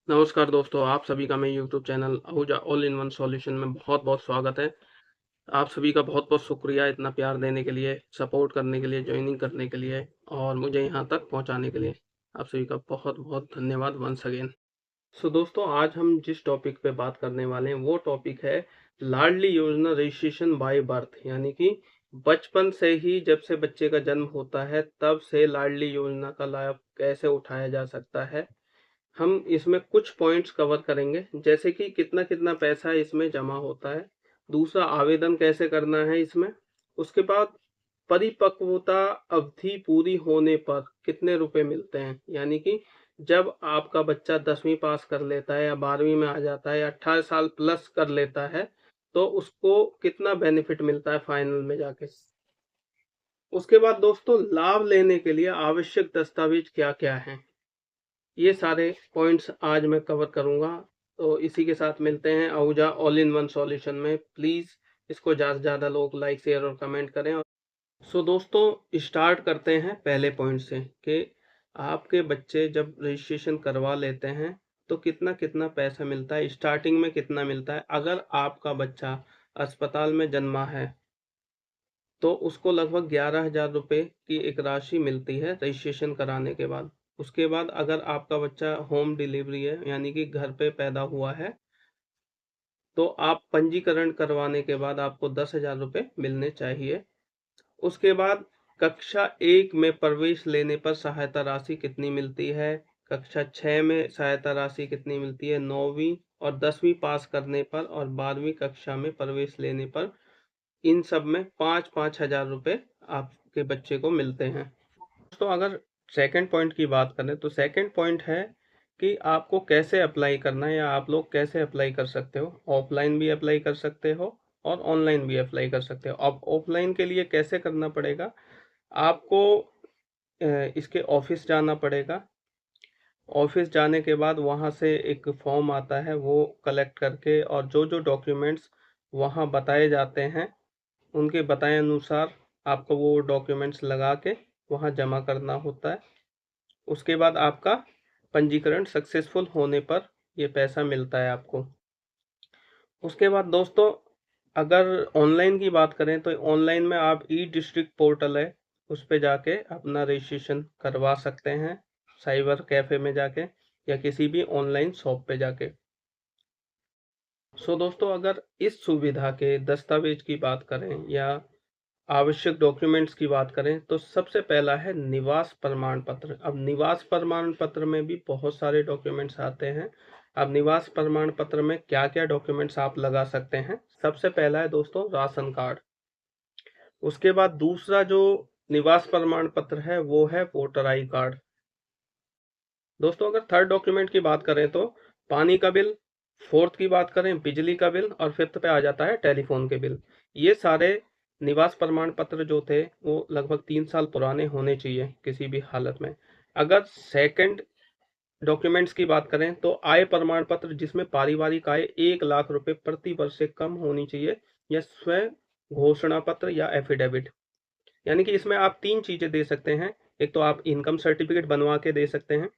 नमस्कार दोस्तों, आप सभी का मैं YouTube channel Ahuja all in one solution में बहुत-बहुत स्वागत है। आप सभी का बहुत-बहुत शुक्रिया इतना प्यार देने के लिए, सपोर्ट करने के लिए, जॉइनिंग करने के लिए और मुझे यहाँ तक पहुँचाने के लिए। आप सभी का बहुत-बहुत धन्यवाद वन्स अगेन। सो दोस्तों, आज हम जिस टॉपिक पे बात करने वाले हैं वो टॉपिक है लाडली योजना रजिस्ट्रेशन बाय बर्थ, यानी कि बचपन से ही जब से बच्चे का जन्म होता है तब से लाडली योजना का लाभ कैसे उठाया जा सकता है। हम इसमें कुछ पॉइंट्स कवर करेंगे, जैसे कि कितना-कितना पैसा इसमें जमा होता है, दूसरा आवेदन कैसे करना है इसमें, उसके बाद परिपक्वता अवधि पूरी होने पर कितने रुपए मिलते हैं, यानी कि जब आपका बच्चा 10वीं पास कर लेता है या 12वीं में आ जाता है या 18 साल प्लस कर लेता है, तो उसको कितना बेनिफिट मिलता है फाइनल में जाके। उसके बाद दोस्तों लाभ लेने के लिए आवश्यक दस्तावेज क्या-क्या हैं? ये सारे पॉइंट्स आज मैं कवर करूंगा। तो इसी के साथ मिलते हैं Ahuja all in one solution में। प्लीज़ इसको ज़्यादा से ज़्यादा लोग लाइक शेयर और कमेंट करें। सो दोस्तों स्टार्ट करते हैं पहले पॉइंट से कि आपके बच्चे जब रजिस्ट्रेशन करवा लेते हैं तो कितना कितना पैसा मिलता है, स्टार्टिंग में कितना मिलता है। अगर आपका बच्चा अस्पताल में जन्मा है तो उसको लगभग 11,000 रुपये की एक राशि मिलती है रजिस्ट्रेशन कराने के बाद। उसके बाद अगर आपका बच्चा होम डिलीवरी है, यानी कि घर पे पैदा हुआ है, तो आप पंजीकरण करवाने के बाद आपको 10,000 रुपये मिलने चाहिए। उसके बाद कक्षा 1 में प्रवेश लेने पर सहायता राशि कितनी मिलती है, कक्षा 6 में सहायता राशि कितनी मिलती है, 9वीं और 10वीं पास करने पर और 12वीं कक्षा में प्रवेश लेने पर इन सब में 5-5 हज़ार रुपये आपके बच्चे को मिलते हैं। तो अगर सेकंड पॉइंट की बात करें तो सेकंड पॉइंट है कि आपको कैसे अप्लाई करना है या आप लोग कैसे अप्लाई कर सकते हो। ऑफलाइन भी अप्लाई कर सकते हो और ऑनलाइन भी अप्लाई कर सकते हो। अब ऑफलाइन के लिए कैसे करना पड़ेगा, आपको इसके ऑफिस जाना पड़ेगा। ऑफिस जाने के बाद वहाँ से एक फॉर्म आता है, वो कलेक्ट करके और जो जो डॉक्यूमेंट्स वहाँ बताए जाते हैं उनके बताए अनुसार आपको वो डॉक्यूमेंट्स लगा के वहाँ जमा करना होता है। उसके बाद आपका पंजीकरण सक्सेसफुल होने पर ये पैसा मिलता है आपको। उसके बाद दोस्तों अगर ऑनलाइन की बात करें तो ऑनलाइन में आप ई डिस्ट्रिक्ट पोर्टल है उस पे जाके अपना रजिस्ट्रेशन करवा सकते हैं, साइबर कैफे में जाके या किसी भी ऑनलाइन शॉप पे जाके। सो दोस्तों अगर इस सुविधा के दस्तावेज की बात करें या आवश्यक डॉक्यूमेंट्स की बात करें तो सबसे पहला है निवास प्रमाण पत्र। अब निवास प्रमाण पत्र में भी बहुत सारे डॉक्यूमेंट्स आते हैं। अब निवास प्रमाण पत्र में क्या-क्या डॉक्यूमेंट्स आप लगा सकते हैं, सबसे पहला है दोस्तों राशन कार्ड। उसके बाद दूसरा जो निवास प्रमाण पत्र है वो है वोटर आई कार्ड। दोस्तों अगर थर्ड डॉक्यूमेंट की बात करें तो पानी का बिल, फोर्थ की बात करें बिजली का बिल और फिफ्थ पे आ जाता है टेलीफोन के बिल। ये सारे निवास प्रमाण पत्र जो थे वो लगभग 3 साल पुराने होने चाहिए किसी भी हालत में। अगर सेकंड डॉक्यूमेंट्स की बात करें तो आय प्रमाण पत्र, जिसमें पारिवारिक आय 1 लाख रुपए प्रति वर्ष से कम होनी चाहिए, या स्वयं घोषणा पत्र या एफिडेविट। यानी कि इसमें आप 3 चीजें दे सकते हैं। एक तो आप इनकम सर्टिफिकेट बनवा के दे सकते हैं,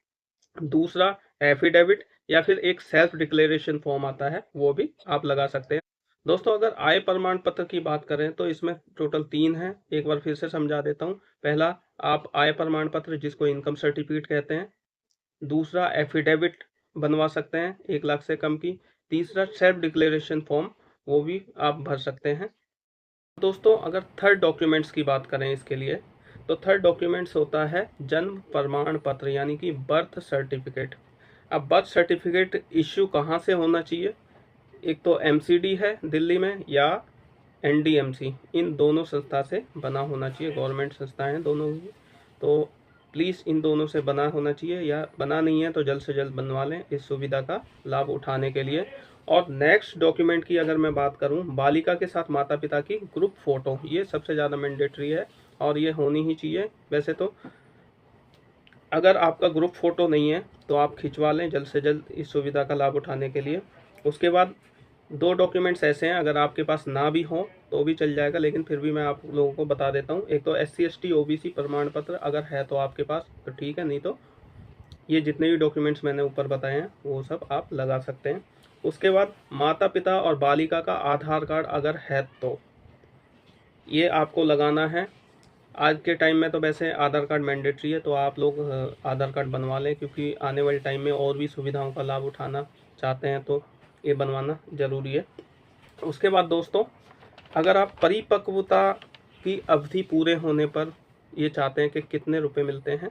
दूसरा एफिडेविट, या फिर एक सेल्फ डिक्लेरेशन फॉर्म आता है वो भी आप लगा सकते हैं। दोस्तों अगर आय प्रमाण पत्र की बात करें तो इसमें टोटल 3 हैं, एक बार फिर से समझा देता हूँ। पहला आप आय प्रमाण पत्र जिसको इनकम सर्टिफिकेट कहते हैं, दूसरा एफिडेविट बनवा सकते हैं 1 लाख से कम की, तीसरा सेल्फ डिक्लेरेशन फॉर्म वो भी आप भर सकते हैं। दोस्तों अगर थर्ड डॉक्यूमेंट्स की बात करें इसके लिए तो थर्ड डॉक्यूमेंट्स होता है जन्म प्रमाण पत्र, यानी कि बर्थ सर्टिफिकेट। अब बर्थ सर्टिफिकेट इश्यू कहाँ से होना चाहिए, एक तो एमसीडी है दिल्ली में या एनडीएमसी, इन दोनों संस्था से बना होना चाहिए, गवर्नमेंट संस्थाएं हैं दोनों ही। तो प्लीज़ इन दोनों से बना होना चाहिए, या बना नहीं है तो जल्द से जल्द बनवा लें इस सुविधा का लाभ उठाने के लिए। और नेक्स्ट डॉक्यूमेंट की अगर मैं बात करूं, बालिका के साथ माता पिता की ग्रुप फोटो, ये सबसे ज़्यादा मैंडेटरी है और ये होनी ही चाहिए। वैसे तो अगर आपका ग्रुप फोटो नहीं है तो आप खिंचवा लें जल्द से जल्द इस सुविधा का लाभ उठाने के लिए। उसके बाद 2 डॉक्यूमेंट्स ऐसे हैं, अगर आपके पास ना भी हो तो भी चल जाएगा, लेकिन फिर भी मैं आप लोगों को बता देता हूँ। एक तो SC ST OBC प्रमाण पत्र, अगर है तो आपके पास तो ठीक है, नहीं तो ये जितने भी डॉक्यूमेंट्स मैंने ऊपर बताए हैं वो सब आप लगा सकते हैं। उसके बाद माता पिता और बालिका का आधार कार्ड अगर है तो ये आपको लगाना है। आज के टाइम में तो वैसे आधार कार्ड मैंडेटरी है, तो आप लोग आधार कार्ड बनवा लें, क्योंकि आने वाले टाइम में और भी सुविधाओं का लाभ उठाना चाहते हैं तो ये बनवाना ज़रूरी है। उसके बाद दोस्तों, अगर आप परिपक्वता की अवधि पूरे होने पर ये चाहते हैं कि कितने रुपए मिलते हैं,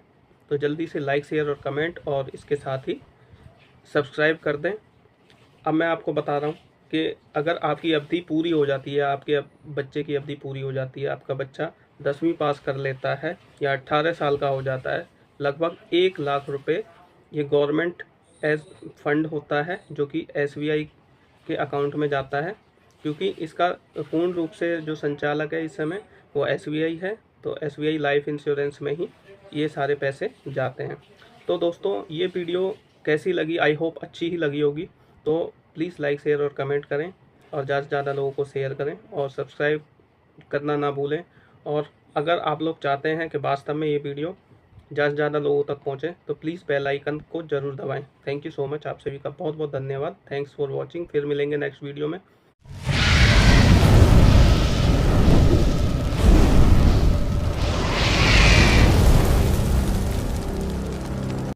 तो जल्दी से लाइक शेयर और कमेंट और इसके साथ ही सब्सक्राइब कर दें। अब मैं आपको बता रहा हूँ कि अगर आपकी अवधि पूरी हो जाती है, आपके बच्चे की अवधि पूरी हो जाती है, आपका बच्चा 10वीं पास कर लेता है या 18 साल का हो जाता है, लगभग 1 लाख रुपए ये गवर्नमेंट एज फंड होता है जो कि SBI के अकाउंट में जाता है, क्योंकि इसका पूर्ण रूप से जो संचालक है इस समय वो SBI है। तो SBI लाइफ इंश्योरेंस में ही ये सारे पैसे जाते हैं। तो दोस्तों, ये वीडियो कैसी लगी? आई होप अच्छी ही लगी होगी। तो प्लीज़ लाइक शेयर और कमेंट करें और ज़्यादा से ज़्यादा लोगों को शेयर करें और सब्सक्राइब करना ना भूलें। और अगर आप लोग चाहते हैं कि वास्तव में ये वीडियो ज़्यादा से ज़्यादा लोगों तक पहुँचे तो प्लीज़ बेल आइकन को ज़रूर दबाएं। थैंक यू सो मच, आप सभी का बहुत बहुत धन्यवाद। Thanks for watching. फिर मिलेंगे नेक्स्ट वीडियो में।